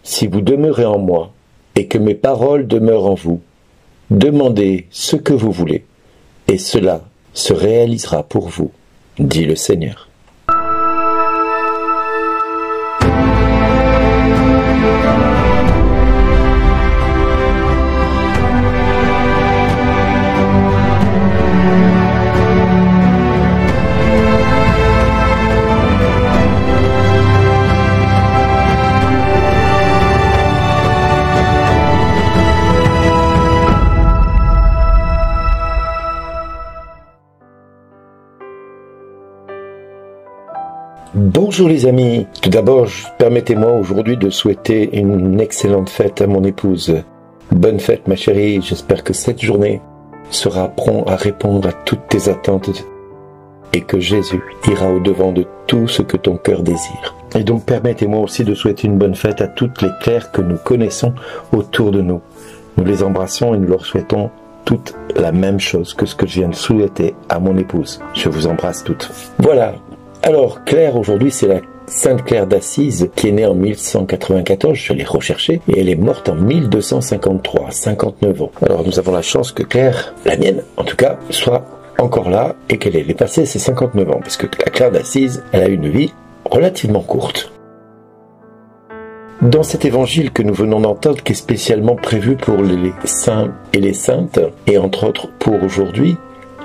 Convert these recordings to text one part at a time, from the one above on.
si vous demeurez en moi et que mes paroles demeurent en vous, demandez ce que vous voulez, et cela se réalisera pour vous, dit le Seigneur. Bonjour les amis, tout d'abord permettez-moi aujourd'hui de souhaiter une excellente fête à mon épouse. Bonne fête ma chérie, j'espère que cette journée sera prompt à répondre à toutes tes attentes et que Jésus ira au-devant de tout ce que ton cœur désire. Et donc permettez-moi aussi de souhaiter une bonne fête à toutes les Claires que nous connaissons autour de nous. Nous les embrassons et nous leur souhaitons toutes la même chose que ce que je viens de souhaiter à mon épouse. Je vous embrasse toutes. Voilà. Alors, Claire, aujourd'hui, c'est la Sainte Claire d'Assise qui est née en 1194, je l'ai recherchée, et elle est morte en 1253, 59 ans. Alors, nous avons la chance que Claire, la mienne en tout cas, soit encore là et qu'elle ait passé ses 59 ans, parce que la Claire d'Assise, elle a une vie relativement courte. Dans cet évangile que nous venons d'entendre, qui est spécialement prévu pour les saints et les saintes, et entre autres pour aujourd'hui,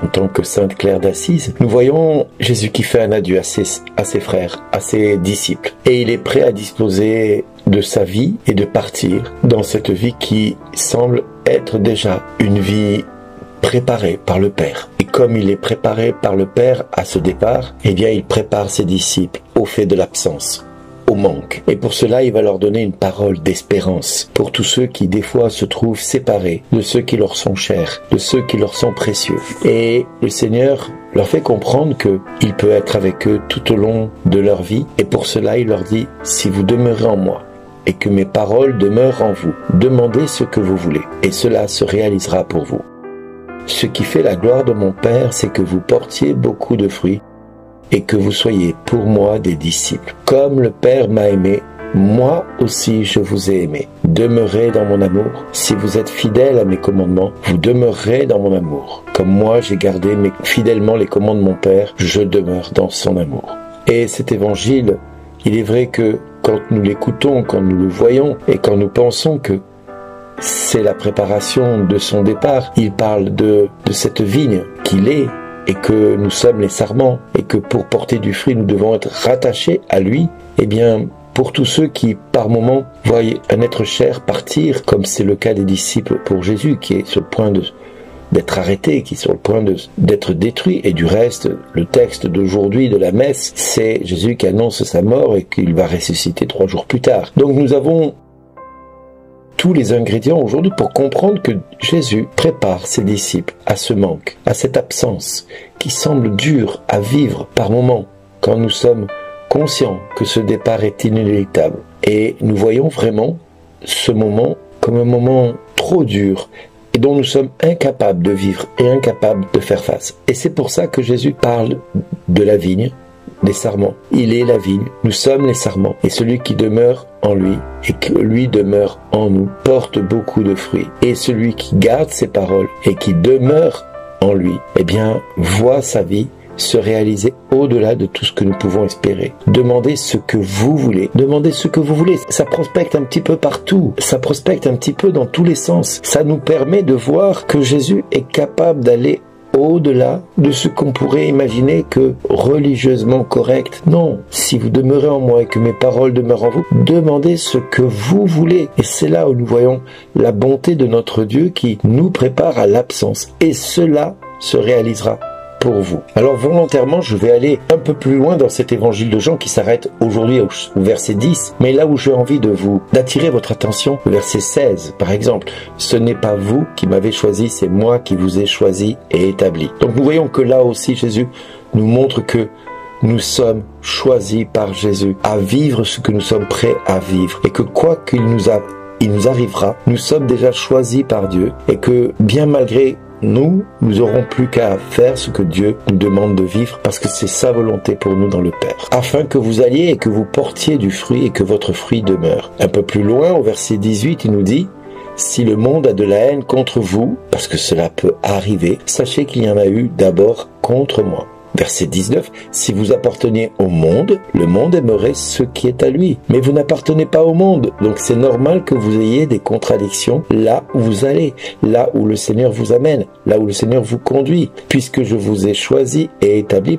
en tant que Sainte Claire d'Assise, nous voyons Jésus qui fait un adieu à ses frères, à ses disciples. Et il est prêt à disposer de sa vie et de partir dans cette vie qui semble être déjà une vie préparée par le Père. Et comme il est préparé par le Père à ce départ, eh bien il prépare ses disciples au fait de l'absence, au manque. Et pour cela, il va leur donner une parole d'espérance pour tous ceux qui, des fois, se trouvent séparés de ceux qui leur sont chers, de ceux qui leur sont précieux. Et le Seigneur leur fait comprendre qu'il peut être avec eux tout au long de leur vie. Et pour cela, il leur dit, si vous demeurez en moi et que mes paroles demeurent en vous, demandez ce que vous voulez et cela se réalisera pour vous. Ce qui fait la gloire de mon Père, c'est que vous portiez beaucoup de fruits et que vous soyez pour moi des disciples. Comme le Père m'a aimé, moi aussi je vous ai aimé. Demeurez dans mon amour. Si vous êtes fidèles à mes commandements, vous demeurerez dans mon amour. Comme moi j'ai gardé fidèlement les commandes de mon Père, je demeure dans son amour. Et cet évangile, il est vrai que quand nous l'écoutons, quand nous le voyons et quand nous pensons que c'est la préparation de son départ, il parle de cette vigne qu'il est, et que nous sommes les sarments, et que pour porter du fruit, nous devons être rattachés à lui, eh bien, pour tous ceux qui, par moments, voient un être cher partir, comme c'est le cas des disciples pour Jésus, qui est sur le point d'être arrêté, qui est sur le point d'être détruit, et du reste, le texte d'aujourd'hui de la messe, c'est Jésus qui annonce sa mort et qu'il va ressusciter 3 jours plus tard. Donc nous avons tous les ingrédients aujourd'hui pour comprendre que Jésus prépare ses disciples à ce manque, à cette absence qui semble dure à vivre par moments quand nous sommes conscients que ce départ est inéluctable. Et nous voyons vraiment ce moment comme un moment trop dur et dont nous sommes incapables de vivre et incapables de faire face. Et c'est pour ça que Jésus parle de la vigne, des sarments. Il est la vigne, nous sommes les sarments. Et celui qui demeure en lui et que lui demeure en nous porte beaucoup de fruits. Et celui qui garde ses paroles et qui demeure en lui, eh bien, voit sa vie se réaliser au-delà de tout ce que nous pouvons espérer. Demandez ce que vous voulez. Demandez ce que vous voulez. Ça prospecte un petit peu partout. Ça prospecte un petit peu dans tous les sens. Ça nous permet de voir que Jésus est capable d'aller au-delà de ce qu'on pourrait imaginer que religieusement correct. Non, si vous demeurez en moi et que mes paroles demeurent en vous, demandez ce que vous voulez. Et c'est là où nous voyons la bonté de notre Dieu qui nous prépare à l'absence. Et cela se réalisera pour vous. Alors volontairement, je vais aller un peu plus loin dans cet évangile de Jean qui s'arrête aujourd'hui au verset 10, mais là où j'ai envie d'attirer votre attention, le verset 16 par exemple. Ce n'est pas vous qui m'avez choisi, c'est moi qui vous ai choisi et établi. Donc nous voyons que là aussi Jésus nous montre que nous sommes choisis par Jésus à vivre ce que nous sommes prêts à vivre et que quoi qu'il nous arrivera, nous sommes déjà choisis par Dieu et que bien malgré nous n'aurons plus qu'à faire ce que Dieu nous demande de vivre parce que c'est sa volonté pour nous dans le Père. Afin que vous alliez et que vous portiez du fruit et que votre fruit demeure. Un peu plus loin, au verset 18, il nous dit « Si le monde a de la haine contre vous, parce que cela peut arriver, sachez qu'il y en a eu d'abord contre moi. » Verset 19, « Si vous apparteniez au monde, le monde aimerait ce qui est à lui. Mais vous n'appartenez pas au monde, donc c'est normal que vous ayez des contradictions là où vous allez, là où le Seigneur vous amène, là où le Seigneur vous conduit. Puisque je vous ai choisi et établi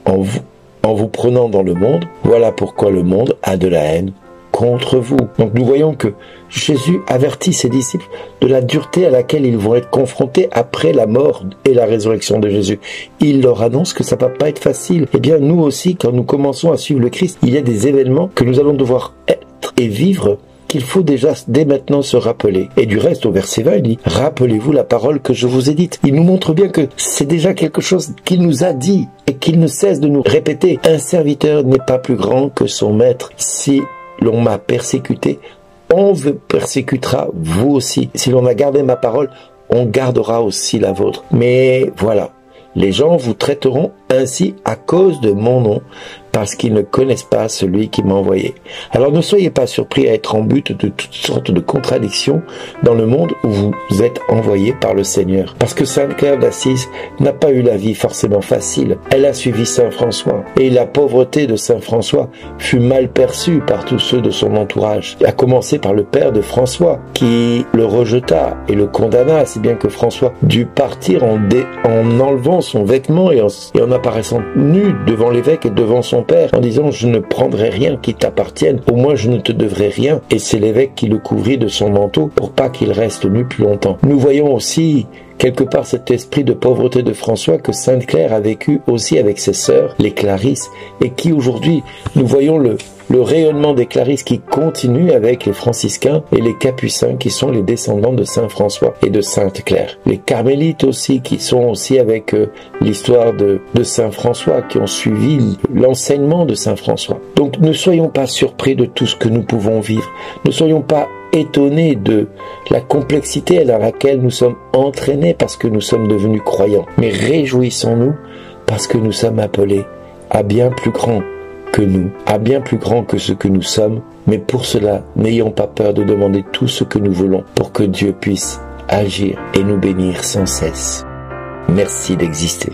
en vous prenant dans le monde, voilà pourquoi le monde a de la haine contre vous. » Donc nous voyons que Jésus avertit ses disciples de la dureté à laquelle ils vont être confrontés après la mort et la résurrection de Jésus. Il leur annonce que ça va pas être facile. Eh bien nous aussi, quand nous commençons à suivre le Christ, il y a des événements que nous allons devoir être et vivre qu'il faut déjà dès maintenant se rappeler. Et du reste, au verset 20, il dit « Rappelez-vous la parole que je vous ai dite ». Il nous montre bien que c'est déjà quelque chose qu'il nous a dit et qu'il ne cesse de nous répéter. Un serviteur n'est pas plus grand que son maître. Si l'on m'a persécuté, on vous persécutera vous aussi. Si l'on a gardé ma parole, on gardera aussi la vôtre. Mais voilà, les gens vous traiteront ainsi à cause de mon nom, parce qu'ils ne connaissent pas celui qui m'a envoyé. Alors ne soyez pas surpris à être en but de toutes sortes de contradictions dans le monde où vous êtes envoyé par le Seigneur. Parce que Sainte Claire d'Assise n'a pas eu la vie forcément facile. Elle a suivi Saint François. Et la pauvreté de Saint François fut mal perçue par tous ceux de son entourage. À commencer par le père de François, qui le rejeta et le condamna, si bien que François dut partir en enlevant son vêtement et en apparaissant nu devant l'évêque et devant son père, en disant « Je ne prendrai rien qui t'appartienne, au moins je ne te devrai rien ». Et c'est l'évêque qui le couvrit de son manteau pour pas qu'il reste nu plus longtemps. Nous voyons aussi quelque part cet esprit de pauvreté de François que Sainte Claire a vécu aussi avec ses sœurs, les Clarisses, et qui aujourd'hui, nous voyons le rayonnement des Clarisses qui continue avec les franciscains et les capucins qui sont les descendants de Saint François et de Sainte Claire. Les carmélites aussi qui sont aussi avec l'histoire de Saint François, qui ont suivi l'enseignement de Saint François. Donc ne soyons pas surpris de tout ce que nous pouvons vivre. Ne soyons pas étonnés de la complexité dans laquelle nous sommes entraînés parce que nous sommes devenus croyants. Mais réjouissons-nous parce que nous sommes appelés à bien plus grand que nous, à bien plus grand que ce que nous sommes. Mais pour cela, n'ayons pas peur de demander tout ce que nous voulons pour que Dieu puisse agir et nous bénir sans cesse. Merci d'exister.